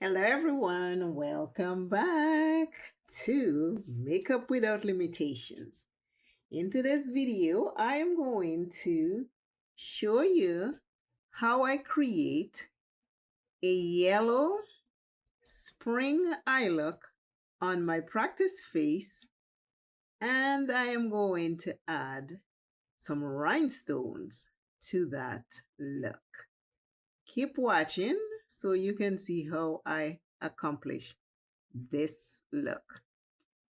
Hello everyone, welcome back to Makeup Without Limitations. In today's video, I am going to show you how I create a yellow spring eye look on my practice face, and I am going to add some rhinestones to that look. Keep watching so you can see how I accomplish this look.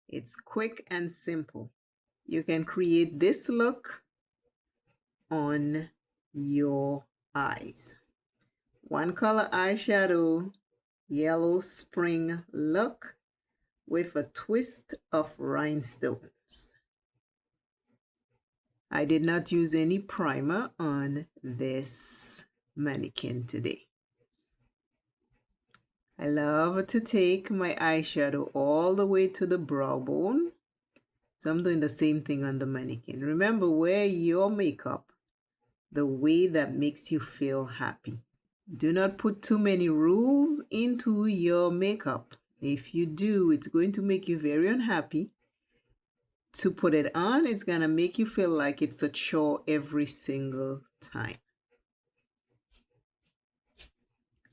It's quick and simple. You can create this look on your eyes. One color eyeshadow, yellow spring look with a twist of rhinestones. I did not use any primer on this mannequin today. I love to take my eyeshadow all the way to the brow bone. So I'm doing the same thing on the mannequin. Remember, wear your makeup the way that makes you feel happy. Do not put too many rules into your makeup. If you do, it's going to make you very unhappy. To put it on, it's going to make you feel like it's a chore every single time.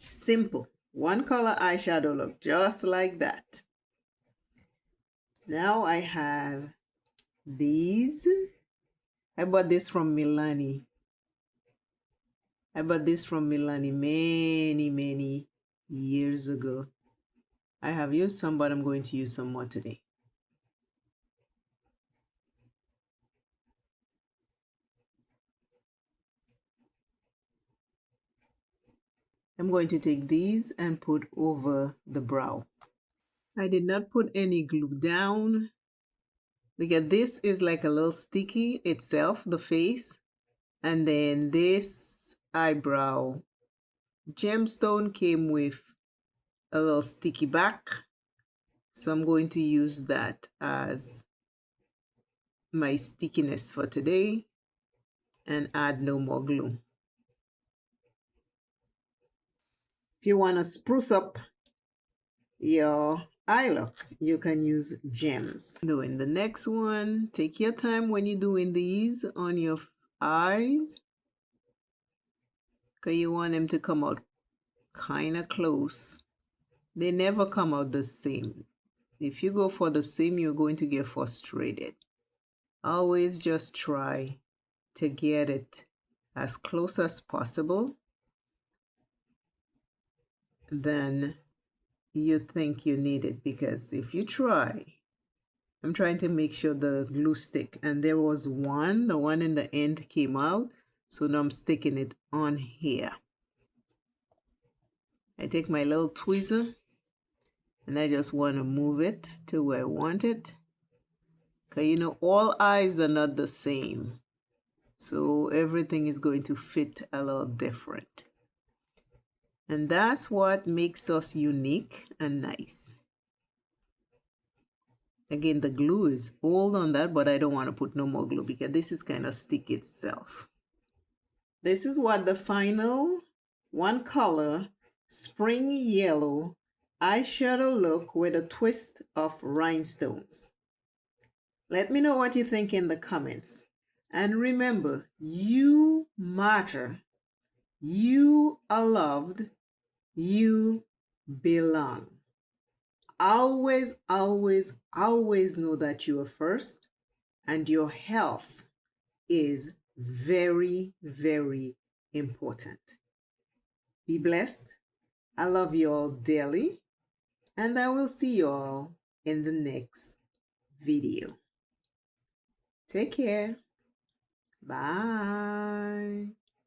Simple. One color eyeshadow look, just like that. Now I have these. I bought this from Milani. I bought this from Milani many years ago. I have used some, but I'm going to use some more today. I'm going to take these and put over the brow. I did not put any glue down because this is like a little sticky itself, the face. And then this eyebrow gemstone came with a little sticky back. So I'm going to use that as my stickiness for today and add no more glue. If you want to spruce up your eye look, you can use gems. Doing the next one, take your time when you're doing these on your eyes because you want them to come out kind of close. They never come out the same. If you go for the same, you're going to get frustrated. Always just try to get it as close as possible than you think you need it, because if you try, I'm trying to make sure the glue stick, and there was the one in the end came out, so now I'm sticking it on here. I take my little tweezer and I just want to move it to where I want it, because you know all eyes are not the same, so everything is going to fit a little different. And that's what makes us unique and nice. Again, the glue is old on that, but I don't want to put no more glue because this is kind of sticky itself. This is what the final one color spring yellow eyeshadow look with a twist of rhinestones. Let me know what you think in the comments. And remember, you matter. You are loved. You belong. Always, always, always know that you are first, and your health is very, very important. Be blessed. I love you all dearly, and I will see you all in the next video. Take care. Bye.